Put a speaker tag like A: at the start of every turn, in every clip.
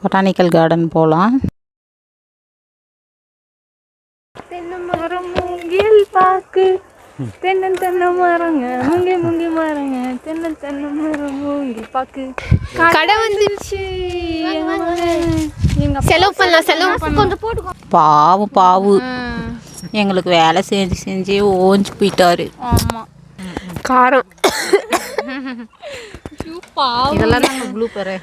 A: Botanical garden போகலாம்.
B: தென்னை மரம் மூங்கில் பாக்கு தென்னை மரங்க முங்கி மரங்க தென்னை மரம் மூங்கில் பாக்கு கடை வந்துருச்சு. செலவு பண்ணலாம் கொஞ்சம் போட்டுக்கோ.
A: பாவு எங்களுக்கு வேலை செஞ்சு ஓஞ்சி போயிட்டாரு.
B: ஆமாம் காரம்
A: இதெல்லாம் நாங்கள் ப்ளூ பெரு.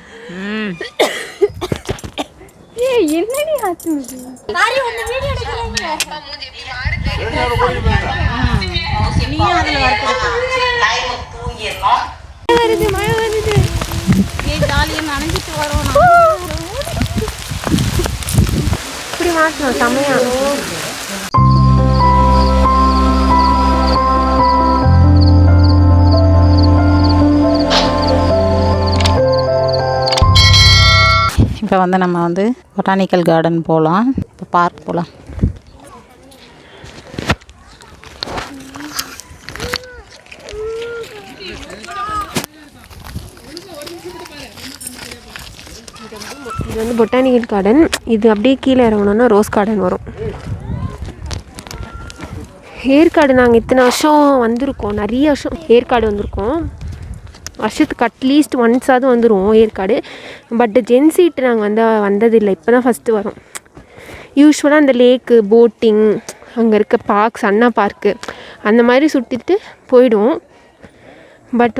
B: என்னடி ஆச்சு வருது மழை வருது.
A: ஜாலியாக நனைஞ்சிட்டு வரோம்.
B: இப்படி மாட்டணும் செம்மையா.
A: இப்போ நம்ம பொட்டானிக்கல் கார்டன் போகலாம். இப்போ பார்க் போகலாம்.
B: இது பொட்டானிக்கல் கார்டன். இது அப்படியே கீழே இறங்கணுன்னா ரோஸ் கார்டன் வரும். ஏற்காடு நாங்கள் இத்தனை வருஷம் வந்திருக்கோம், நிறைய வருஷம் ஏற்காடு வந்திருக்கோம். வருஷத்துக்கு அட்லீஸ்ட் ஒன்ஸாவது வந்துடுவோம் ஏற்காடு. பட் ஜென்சீட்டு நாங்கள் வந்ததில்லை, இப்போ தான் ஃபஸ்ட்டு வரோம். யூஸ்வலாக அந்த லேக்கு, போட்டிங், அங்கே இருக்க பார்க்ஸ், அண்ணா பார்க்கு அந்த மாதிரி சுற்றிட்டு போயிடுவோம். பட்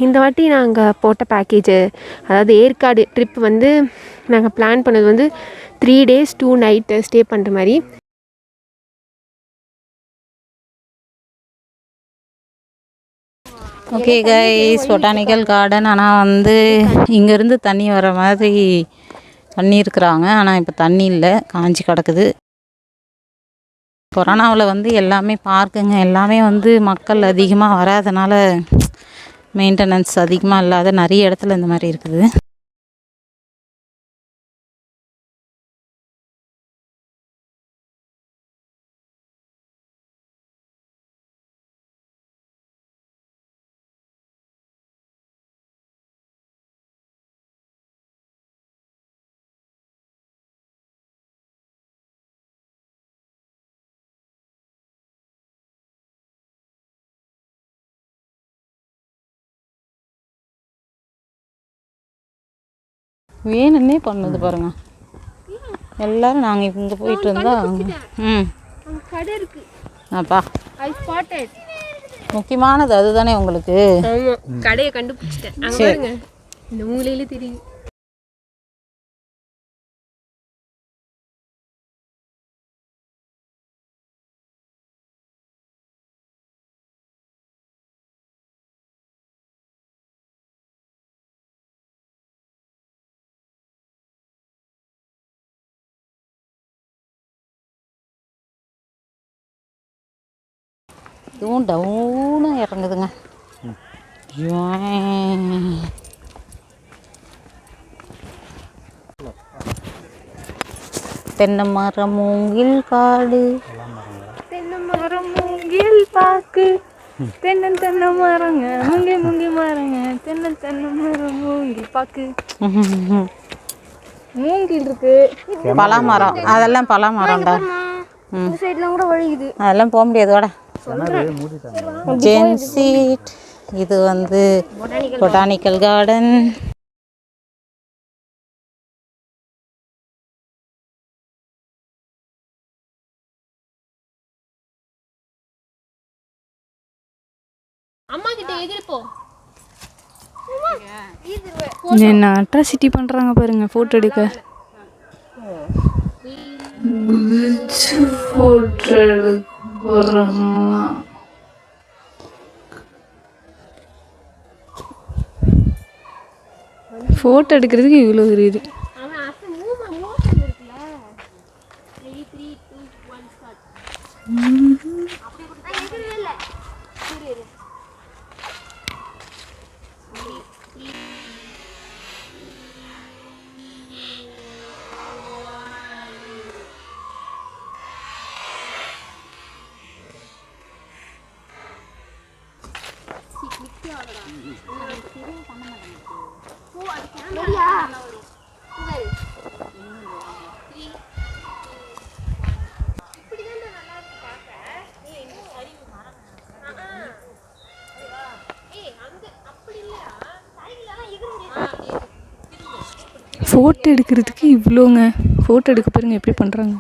B: இந்த வாட்டி நாங்கள் போட்ட பேக்கேஜு, அதாவது ஏற்காடு ட்ரிப் நாங்கள் பிளான் பண்ணது 3 days 2 night ஸ்டே பண்ணுற மாதிரி.
A: Okay guys, botanical garden. ஆனால் இங்கேருந்து தண்ணி வர மாதிரி பண்ணியிருக்கிறாங்க. ஆனால் இப்போ தண்ணி இல்லை, காஞ்சி கிடக்குது. கொரோனாவில் எல்லாமே பார்க்குங்க எல்லாமே மக்கள் அதிகமாக வராதனால மெயின்டெனன்ஸ் அதிகமாக இல்லாத நிறைய இடத்துல இந்த மாதிரி இருக்குது. வேணுன்னே பண்ணுது பாருங்க எல்லாரும். நாங்கள் இங்கே போயிட்டு இருந்தால்
B: கடை இருக்கு
A: அப்பா, முக்கியமானது அதுதானே உங்களுக்கு.
B: கடையை கண்டுபிடிச்சிட்டேன். இந்த மூலையில தெரியும்.
A: இதுவும் டவுனாக இறங்குதுங்க. தென்னை மரம் மூங்கில் காடு
B: தென்னை மரம் மூங்கில் பாக்கு தென்னை மரங்க முங்கி மரங்க தென்னை மரம் மூங்கில் பாக்கு. மூங்கில் இருக்கு,
A: பலாமரம், அதெல்லாம் பலாமரம்டா.
B: சைட்லாம் கூட வழிக்குது,
A: அதெல்லாம் போக முடியாது. வாடா ஜென்சீட். இது பொட்டானிக்கல் கார்டன்.
B: அம்மா கிட்ட எதிர்ப்போ
C: என்ன அட்ராசிட்டி பண்ணுறாங்க பாருங்க. ஃபோட்டோ எடுக்க ஃபோட்டோ எடுக்கிறதுக்கு இவ்வளோ ஒரு இது. ஃபோட்டோ எடுக்கிறதுக்கு இவ்வளோங்க. ஃபோட்டோ எடுக்க பாருங்க எப்படி பண்ணுறாங்க.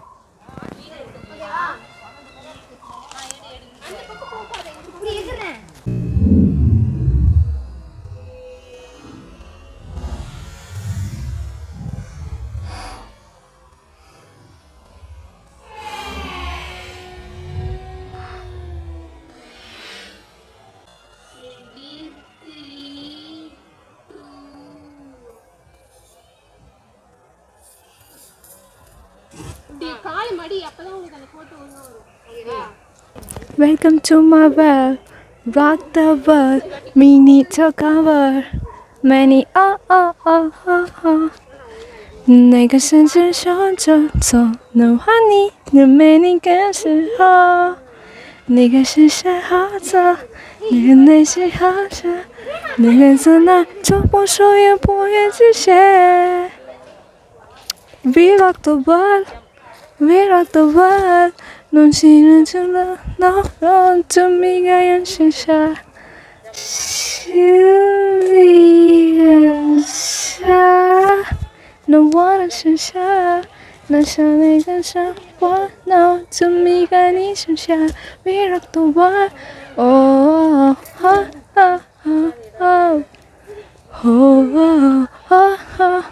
C: Welcome to my world, rock the world, me need to cover many那个深深守着走，能和你的美丽更适合。那个是谁好着，那个内心好着，那个在那就不说也不愿去写。We rock the world, we rock the world， 弄起人成了闹钟，这每个人身上，心里人下，那我的身上，那上那个上我闹，这每个你身上 ，We rock the world， oh oh oh oh oh oh oh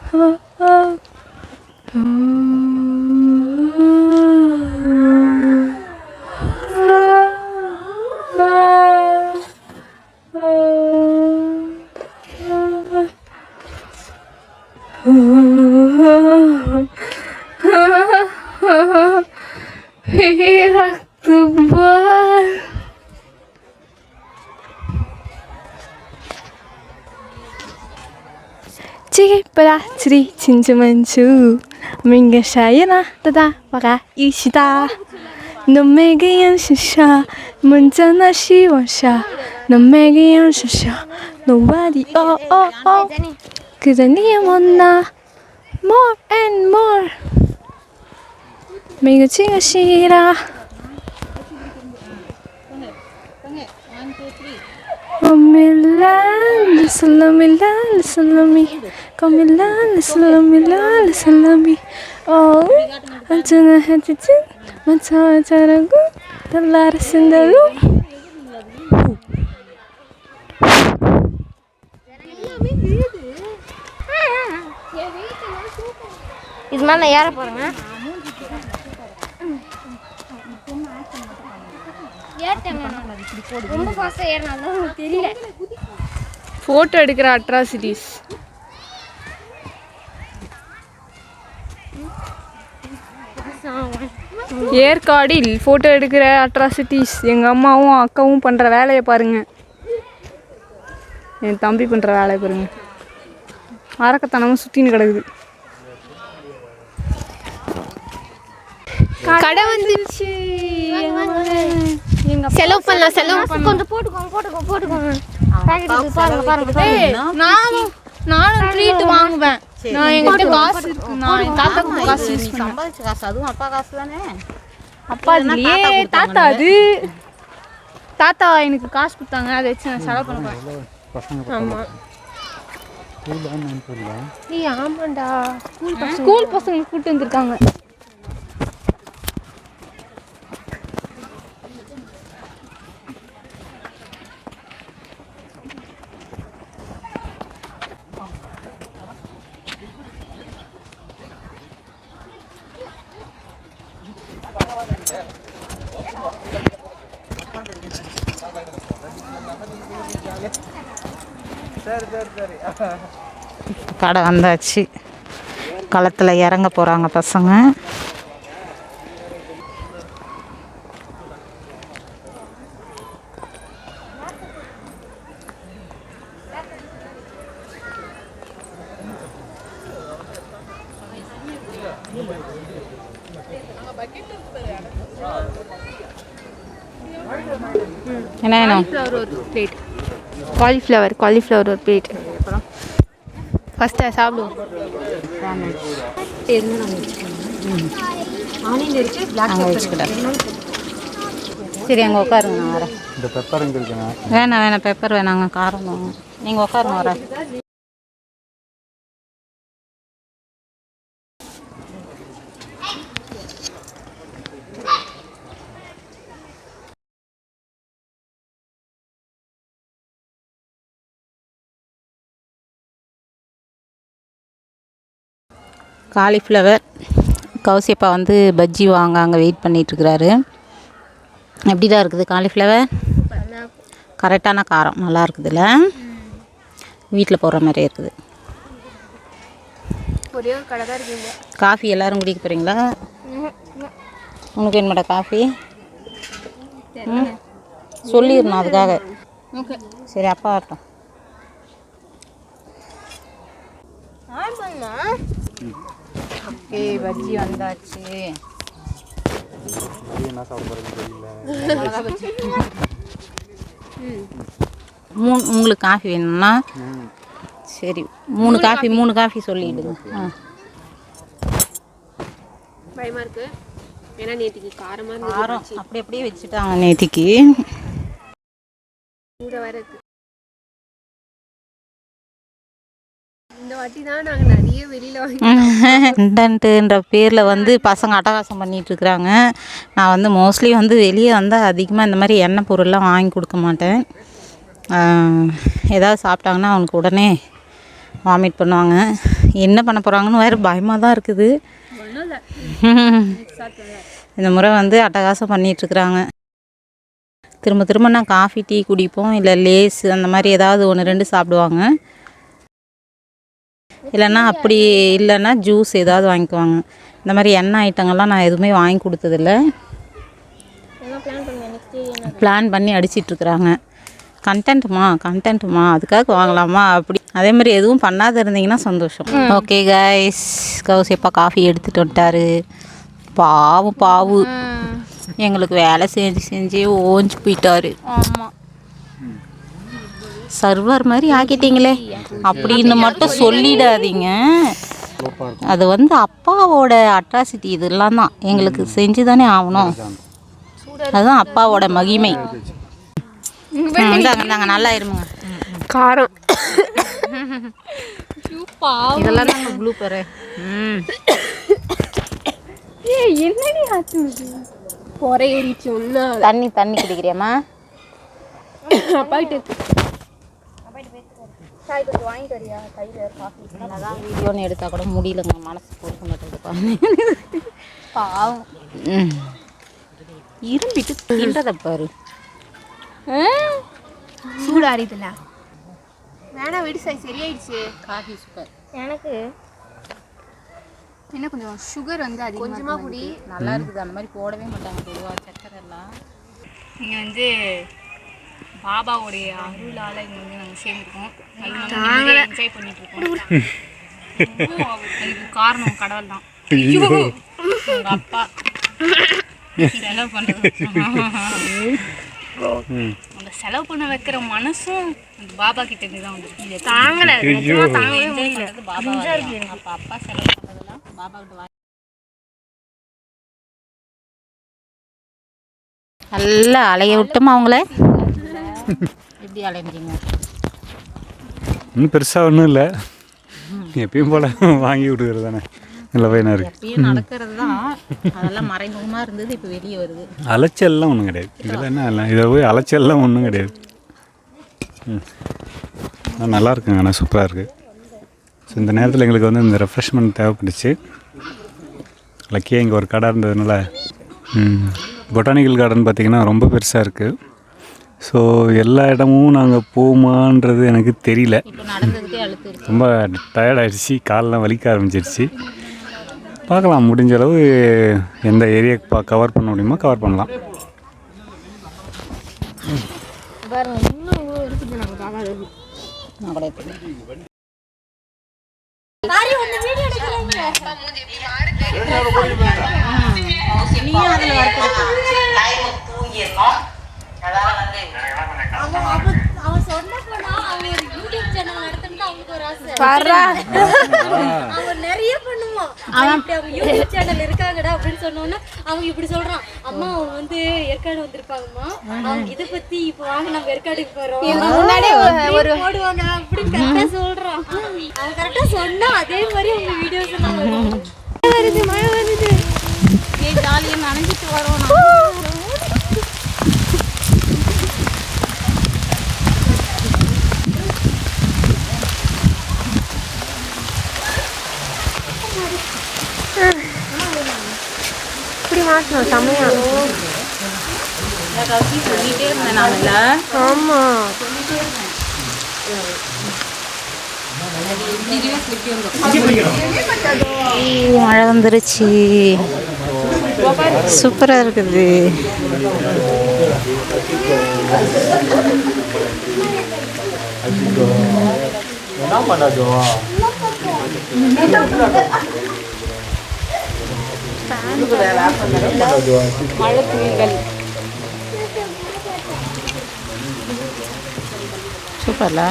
C: oh。지리 진주만주 민가 샤이나 따다 와가 이시다 너에게 연시샤 문자나 시원샤 너에게 연시샤 nobody oh 그저 니의 원나 more and more 매일 지가 싫어 Milan, salami, come Milan, salami. Oh, antena hatitin, mata jaragu, dalar sendalu.
D: இது மேலே ஏற போகிறேங்க. ரொம்ப ஃபாஸ்ட்டாக ஏறினாலும் உங்களுக்கு தெரியல.
C: Photo எடுக்கிற atrocities. ஏற்காடில் photo எடுக்கிற அட்ராசிட்டிஸ். எங்கள் அம்மாவும் அக்காவும் பண்ணுற வேலையை பாருங்கள். என் தம்பி பண்ணுற வேலையை பாருங்கள். அரக்கத்தனமும் சுற்றின்னு கிடக்குது. கடை வந்துருச்சு.
B: செலவு பண்ணலாம், செலவு
D: கொஞ்சம் போட்டுக்கோங்க.
C: நானும் ட்ரீட் வாங்குவேன். நான் எங்கிட்ட காசு இருக்கு. நான் என் தாத்தாவுக்கு காசு யூஸ் பண்ணுவேன்.
A: சம்பாதிச்ச காசு, அதுவும் அப்பா காசு தானே.
C: அப்பா இல்லையே, தாத்தா. அது தாத்தா எனக்கு காசு கொடுத்தாங்க, அதை வச்சு நான் செலவு பண்ணுவேன்.
B: ஆமாம். ஆமாண்டா,
C: ஸ்கூல் பசங்க கூப்பிட்டு வந்திருக்காங்க.
A: கடை வந்தாச்சு. களத்தில் இறங்க போகிறாங்க பசங்க. என்ன வேணும்?
B: காலிஃப்ளவர் ஒரு பிளேட். ஃபஸ்ட்டு சாப்பிடுவோம்.
A: சரி, அங்கே உட்காருங்க, நான் வரேன். வேணாம் பெப்பர் வேணாங்க, காரம். நீங்கள் உட்காருங்க, வரேன். காலிஃப்ளவர். கௌசியப்பா வந்து பஜ்ஜி வாங்க அங்கே வெயிட் பண்ணிகிட்ருக்கிறாரு. எப்படி தான் இருக்குது காலிஃப்ளவர்? கரெக்டான காரம் நல்லா இருக்குதுல்ல, வீட்டில் போடுற மாதிரியே இருக்குது.
B: ஒரே ஒரு கடை தான் இருக்குங்க.
A: காஃபி எல்லோரும் குடிக்க போகிறீங்களா? உனக்கு என்னோட காஃபி சொல்லிடணும் அதுக்காக. சரி அப்பா வரட்டும். ஓகே பஜ்ஜி வந்தாச்சு. உங்களுக்கு காஃபி வேணும்னா சரி 3 காஃபி சொல்லிவிடுங்க.
B: பயமாக இருக்குது, ஏன்னா நேற்றுக்கு காரம்
A: அப்படியே வச்சுட்டாங்க. நேற்றுக்கு
B: கூட வர இருக்கு. இந்த வாட்டி தான் நாங்கள் நிறைய வெளியில்
A: கண்டன்ட்டுன்ற பேரில் வந்து பசங்க அட்டகாசம் பண்ணிகிட்ருக்குறாங்க. நான் வந்து மோஸ்ட்லி வந்து வெளியே வந்தால் அதிகமாக இந்த மாதிரி எண்ணெய் பொருள்லாம் வாங்கி கொடுக்க மாட்டேன். ஏதாவது சாப்பிட்டாங்கன்னா அவனுக்கு உடனே வாமிட் பண்ணுவாங்க. என்ன பண்ண போகிறாங்கன்னு வேறு பயமாக தான் இருக்குது. இந்த முறை வந்து அட்டகாசம் பண்ணிகிட்ருக்குறாங்க. திரும்ப நான் காஃபி டீ குடிப்போம், இல்லை லேஸ் அந்த மாதிரி ஏதாவது 1-2 சாப்பிடுவாங்க. இல்லைன்னா அப்படி இல்லைன்னா ஜூஸ் ஏதாவது வாங்கிக்குவாங்க. இந்த மாதிரி எண்ணெய் ஐட்டங்கள்லாம் நான் எதுவுமே வாங்கி கொடுத்ததில்ல. பிளான் பண்ணி அடிச்சிட்ருக்குறாங்க. கண்டென்ட்டுமா அதுக்காக வாங்கலாமா அப்படி. அதே மாதிரி எதுவும் பண்ணாத இருந்தீங்கன்னா சந்தோஷம். ஓகே கைஸ், கௌசியப்பா காஃபி எடுத்துகிட்டு வந்துட்டாரு. பாவு எங்களுக்கு வேலை செஞ்சு ஓஞ்சி போயிட்டாரு. ஆமாம், சர்வர் மாதிரி ஆக்கிட்டீங்களே அப்படின்னு மட்டும் சொல்லிடாதீங்க. அது வந்து அப்பாவோட அட்ராசிட்டி. இதெல்லாம் தான் எங்களுக்கு செஞ்சு தானே ஆகணும். அதுதான் அப்பாவோட மகிமை. இந்தாங்க நல்லா இருமுங்க.
B: காரம்
A: இதெல்லாம் தாங்க ப்ளூப்பரு.
B: என்னடி ஆச்சு? பொறை ஏறிச்சு. ஒன்றா
A: தண்ணி குடிக்கிறியாம்மா?
B: அப்பாகிட்ட
D: வாங்கிட்டு வரியா? கையில் காஃபி
A: என்னதான் வீடியோன்னு எடுத்தால் கூட முடியலங்க, மனசு பொறுக்க மாட்டேங்குது. பாவம் இரும்பிட்டு தின்றதை பாரு.
B: சூடாரிதுல வேணாம், விடு சாய், சரியாயிடுச்சு.
A: Coffee super.
D: எனக்கு
B: என்ன கொஞ்சம் சுகர் வந்து அது கொஞ்சமாக குடி.
A: நல்லா இருக்குது. அந்த மாதிரி போடவே மாட்டாங்க பொதுவாக சக்கரை எல்லாம்.
E: இங்கே வந்து பாபாவுடைய அருளால் இங்கே வந்து நாங்கள் சேர்ந்துருக்கோம். அது என்ஜாய் பண்ணிட்டு இருக்கோம். அதுக்கு காரணம் கடவுள் தான். உங்கள் அப்பா செலவு பண்ணுறது, அந்த செலவு பண்ண வைக்கிற மனசும் அந்த பாபா கிட்ட இருந்து தான் வந்து தாங்கலை. பாபா அப்பா செலவு பண்ணதெல்லாம் பாபா கிட்ட
A: நல்லா அலைய விட்டோமா அவங்கள? எப்படி அலைஞ்சிங்க?
F: இன்னும் பெருசாக ஒன்றும் இல்லை, எப்பயும் போல் வாங்கி விடுக்கிறது தானே. இல்லை பையனாரு
A: எப்பயும் நடக்கிறது தான். அதெல்லாம் மறைமுகமாக இருந்தது, இப்போ வெளியே வருது.
F: அலைச்சல்லாம் ஒன்றும் கிடையாது. இதில் என்ன இல்லை, இதை போய் அலைச்சல்லாம் ஒன்றும் கிடையாது. நல்லா இருக்குங்க, ஆனால் சூப்பராக இருக்குது. ஸோ இந்த நேரத்தில் எங்களுக்கு வந்து இந்த ரெஃப்ரெஷ்மெண்ட் தேவைப்பட்டுச்சு. லக்கியாக இங்கே ஒரு கடை இருந்ததுனால. பொட்டானிக்கல் கார்டன் பார்த்திங்கன்னா ரொம்ப பெருசாக இருக்குது. ஸோ எல்லா இடமும் நாங்கள் போமான்றது எனக்கு தெரியல. ரொம்ப டயர்டாகிடுச்சு, காலெலாம் வலிக்க ஆரம்பிச்சிருச்சு. பார்க்கலாம், முடிஞ்ச அளவு எந்த ஏரியா கவர் பண்ண முடியுமோ கவர் பண்ணலாம்.
D: அவன் சொன்ன போனா அவன் ஒரு யூடியூப் சேனல் நடத்தணும்னு அவனுக்கு ஒரு ஆசை. அவன் நிறைய பண்ணுவான். அவங்க யூடியூப் சேனல் இருக்காங்கடா அப்படின்னு சொன்னோன்னா அவங்க இப்படி சொல்றான், அம்மா அவங்க வந்து ஏற்காடு வந்திருப்பாங்கம்மா, அவங்க இதை பத்தி இப்போ வாங்க நம்ம ஏற்காடுக்கு போறோம் முன்னாடியே ஒரு போடுவாங்க அப்படின்னு கரெக்டா சொல்றான். அவன் கரெக்டா சொன்னா அதே மாதிரி அவங்க வீடியோஸ் எல்லாம் வரும். வருது, மழை வருது, ஜாலியா நனைஞ்சிட்டு வரோம்.
B: இப்படி மாட்டணும் செம்மையா.
A: சொல்லிட்டே இருந்தேன் நான்ல.
B: ஆமாம்,
A: மழை வந்துருச்சு, சூப்பராக இருக்குது.
B: மழை துளிகள்.
A: சூப்பர்ல.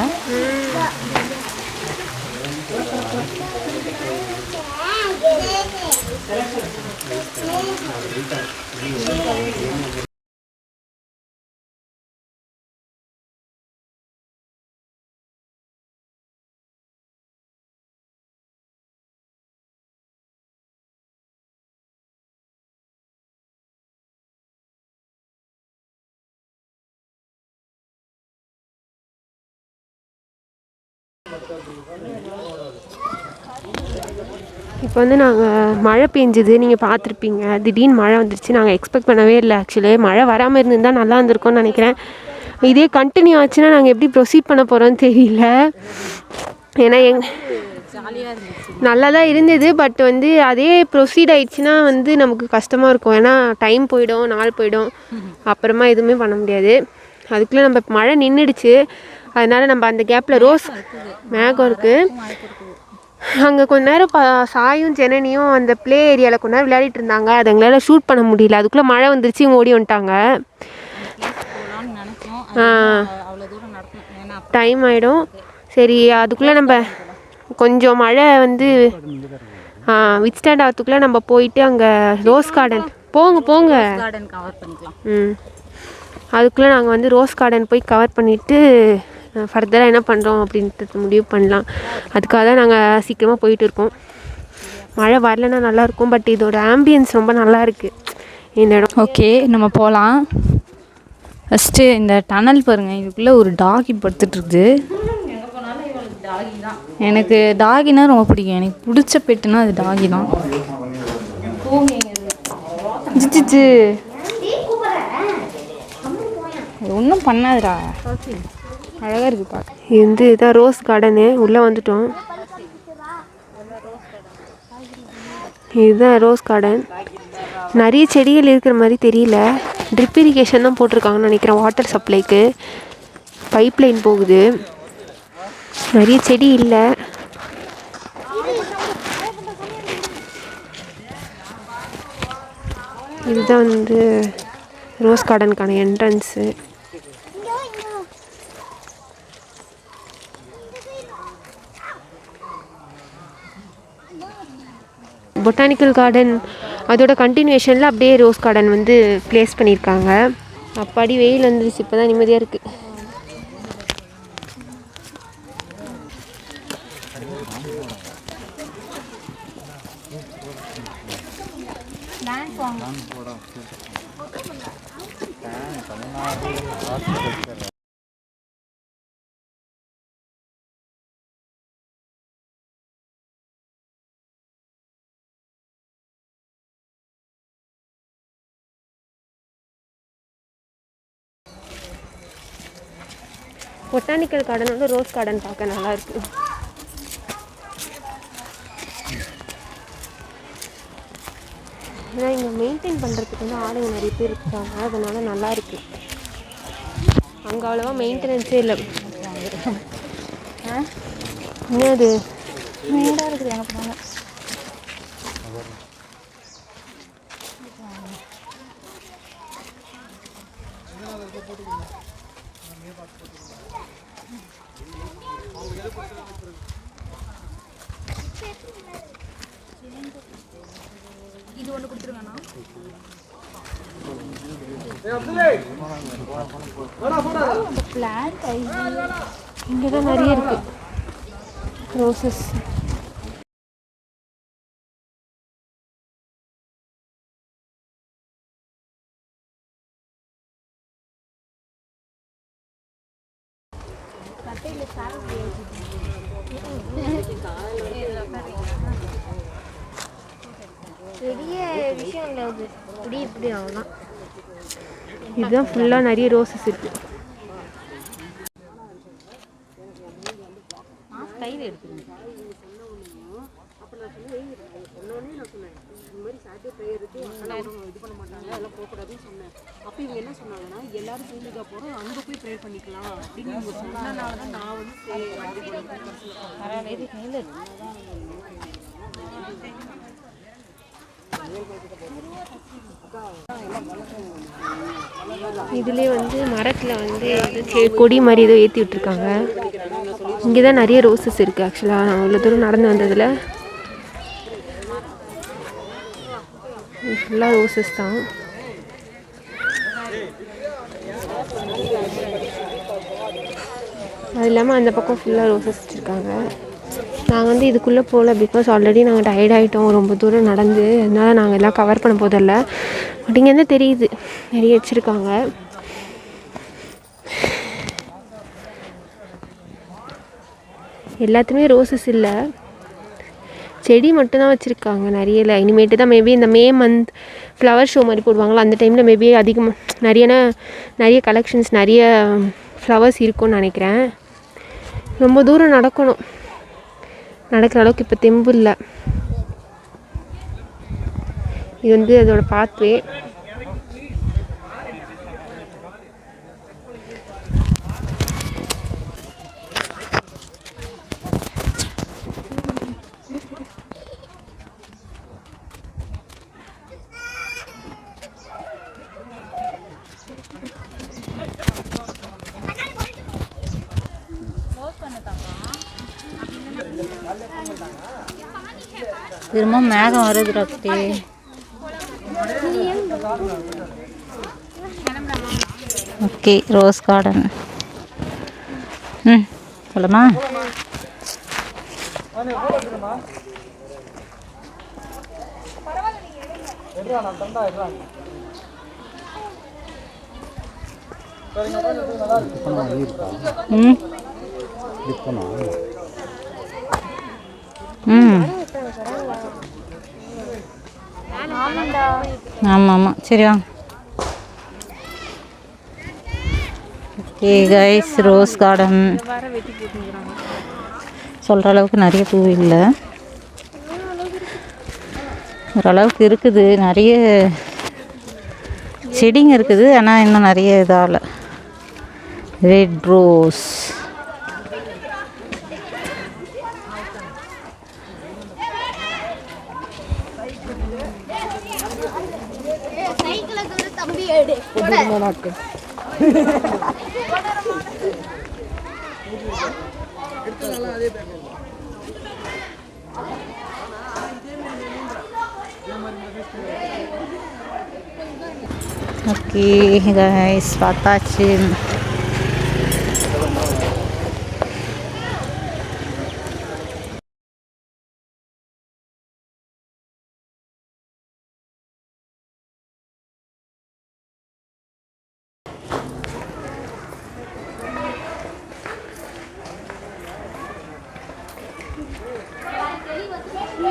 B: இப்போ வந்து நாங்கள் மழை பெஞ்சுது, நீங்கள் பார்த்துருப்பீங்க. திடீர்னு மழை வந்துருச்சு, நாங்கள் எக்ஸ்பெக்ட் பண்ணவே இல்லை. ஆக்சுவலி மழை வராமல் இருந்திருந்தால் நல்லா இருந்திருக்கும்னு நினைக்கிறேன். இதே கண்டினியூ ஆச்சுன்னா நாங்கள் எப்படி ப்ரொசீட் பண்ண போகிறோன்னு தெரியல. ஏன்னா நல்லா தான் இருந்தது, பட் வந்து அதே ப்ரொசீட் ஆயிடுச்சுன்னா வந்து நமக்கு கஷ்டமாக இருக்கும். ஏன்னா டைம் போயிடும், நாள் போயிடும், அப்புறமா எதுவுமே பண்ண முடியாது. அதுக்குள்ளே நம்ம மழை நின்றுடுச்சு, அதனால் நம்ம அந்த கேப்பில் ரோஸ் மேகம் இருக்குது, அங்கே கொஞ்ச நேரம் சாயும் ஜனனியும் அந்த ப்ளே ஏரியாவில் கொஞ்ச நேரம் விளையாடிட்டு இருந்தாங்க. அது எங்களால் ஷூட் பண்ண முடியல. அதுக்குள்ளே மழை வந்துருச்சு, இவங்க ஓடி வந்துட்டாங்க. டைம் ஆகிடும். சரி, அதுக்குள்ளே நம்ம கொஞ்சம் மழை வந்து வித் ஸ்டாண்ட் ஆகிறதுக்குள்ளே நம்ம போயிட்டு அங்கே ரோஸ் கார்டன் போங்க. அதுக்குள்ளே நாங்கள் வந்து ரோஸ் கார்டன் போய் கவர் பண்ணிவிட்டு ஃபர்தராக என்ன பண்ணுறோம் அப்படின்ட்டு முடிவு பண்ணலாம். அதுக்காக தான் நாங்கள் சீக்கிரமாக போயிட்டு இருக்கோம். மழை வரலன்னா நல்லாயிருக்கும், பட் இதோட ஆம்பியன்ஸ் ரொம்ப நல்லா இருக்குது இந்த இடம்.
C: ஓகே, நம்ம போகலாம். ஃபஸ்ட்டு இந்த டனல் பாருங்கள், இதுக்குள்ளே ஒரு டாகி படுத்துட்ருக்குது. எனக்கு டாகினா ரொம்ப பிடிக்கும். எனக்கு பிடிச்ச பெட்டுனா அது டாகி தான். ஜிச்சு ஒன்றும் பண்ணாதுடா, அழகாக இருக்குது பார்க்க.
B: இது வந்து இதான் ரோஸ் கார்டனு. உள்ளே வந்துட்டோம். இதுதான் ரோஸ் கார்டன். நிறைய செடிகள் இருக்கிற மாதிரி தெரியல. ட்ரிப் இரிகேஷன் தான் போட்டிருக்காங்கன்னு நினைக்கிறேன். வாட்டர் சப்ளைக்கு பைப் லைன் போகுது. நிறைய செடி இல்லை. இதுதான் வந்து ரோஸ் கார்டனுக்கான என்ட்ரன்ஸு. பொட்டானிக்கல் கார்டன் அதோட கண்டினியூஷனில் அப்படியே ரோஸ் கார்டன் வந்து ப்ளேஸ் பண்ணியிருக்காங்க. அப்பாடி வெயில் வந்துருச்சு, இப்போ தான் நிம்மதியாக இருக்குது. பொட்டானிக்கல் கார்டனோட ரோஸ் கார்டன் பார்க்க நல்லாயிருக்கு. ஏன்னா இங்கே மெயின்டைன் பண்ணுறதுக்கு வந்து ஆளுங்க நிறைய பேர் இருக்காங்க, அதனால் நல்லாயிருக்கு. அங்கே அவ்வளோவா மெயின்டெனன்ஸே இல்லை. என்னது
C: நேராக இருக்குது எங்கே போனாங்க.
E: இது ஒன்று கொடுத்துருங்கண்ணா.
B: இங்கே தான் நிறைய இருக்குது ரோசஸ். பெரிய விஷயம் இல்லை அது. இப்படி அவ்வளோதான். இதுதான் ஃபுல்லாக நிறைய ரோசஸ் இருக்குது.
A: கையில் எடுத்துருங்க.
B: அப்போ இவங்க என்ன சொன்னாங்கன்னா எல்லாரும் சேர்ந்துக்க போகிறோம், அங்கே போய் ப்ரே பண்ணிக்கலாம் அப்படின்னு இவங்க சொன்னனால தான் நான் வந்து இதுலேயே வந்து மரத்தில் வந்து கொடி மாதிரி ஏதோ ஏற்றி விட்டுருக்காங்க. இங்கே தான் நிறைய ரோசஸ் இருக்குது. ஆக்சுவலாக நான் இவ்வளோ தூரம் நடந்து வந்ததில் ஃபுல்லாக ரோசஸ் தான். அது இல்லாமல் அந்த பக்கம் ஃபுல்லாக ரோசஸ் வச்சுருக்காங்க. நாங்கள் வந்து இதுக்குள்ளே போகல, பிகாஸ் ஆல்ரெடி நாங்கள் டயர்ட் ஆகிட்டோம் ரொம்ப தூரம் நடந்து. அதனால் நாங்கள் எல்லாம் கவர் பண்ண போதில்லை. பட் இங்கேருந்து தெரியுது நிறைய வச்சுருக்காங்க. எல்லாத்துலேயுமே ரோசஸ் இல்லை, செடி மட்டும்தான் வச்சுருக்காங்க நிறைய. இல்லை இனிமேட்டு தான் மேபி இந்த மே மந்த் ஃப்ளவர் ஷோ மாதிரி போடுவாங்களோ அந்த டைமில் மேபி அதிகமாக நிறைய கலெக்ஷன்ஸ் நிறைய ஃப்ளவர்ஸ் இருக்கும்னு நினைக்கிறேன். ரொம்ப தூரம் நடக்கணும், நடக்கிற அளவுக்கு இப்போ தெம்பு இல்லை. இது வந்து அதோட பாத்வே.
A: திரும்ப மேகம் வருது டாக்டே. Okay, rose garden. சொல்லுமா. ஆமாம் ஆமாம், சரி வாங்க. ஓகே கைஸ், ரோஸ் கார்டன் சொல்கிற அளவுக்கு நிறைய பூ இல்லை, ஓரளவுக்கு இருக்குது. நிறைய செடிங்க இருக்குது, ஆனால் இன்னும் நிறைய இதாகல. ரெட் ரோஸ், ஓகே கைஸ் பார்த்தாச்சு.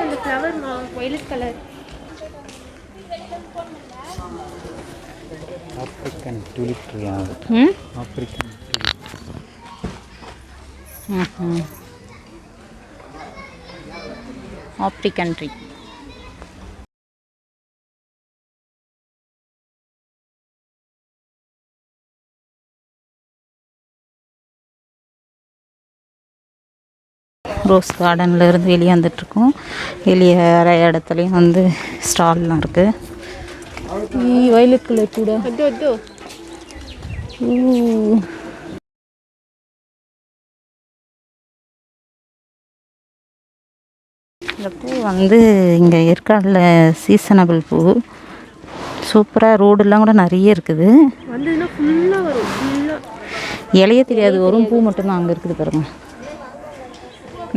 B: அந்த flower violet colour.
F: African tulip tree. African
A: African tree. Rose கார்டனில் இருந்து வெளியே வந்துட்டுருக்கோம். வெளியே நிறைய இடத்துலையும் வந்து ஸ்டால்லாம் இருக்குது. வயலட் கலர் கூட இந்த பூ வந்து இங்கே ஏற்காடில் சீசனபிள் பூ. சூப்பராக ரோடெல்லாம் கூட நிறைய இருக்குது. இலையே தெரியாது, வரும் பூ மட்டும்தான் அங்கே இருக்குது பாருங்க.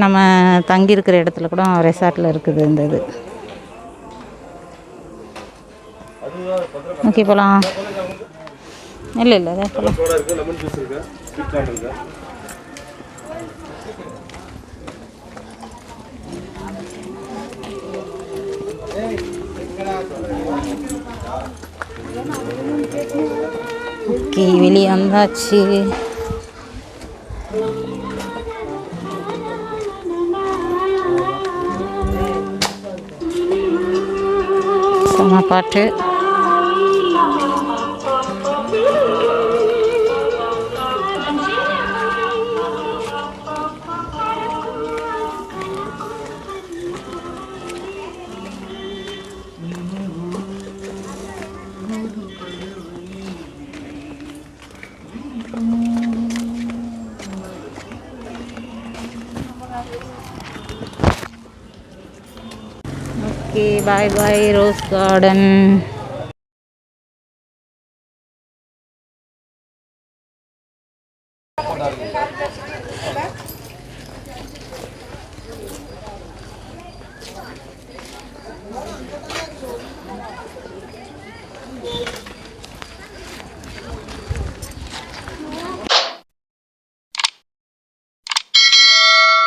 A: நம்ம தங்கி இருக்கிற இடத்துல கூட ரெசார்ட்டில் இருக்குது இந்த இது. ஓகே போகலாம். இல்லை இல்லை அதான் போகலாம். ஓகே, வெளியே வந்தாச்சு. செம பாட்டு. ஓகே, பாய் பாய் ரோஸ் கார்டன்.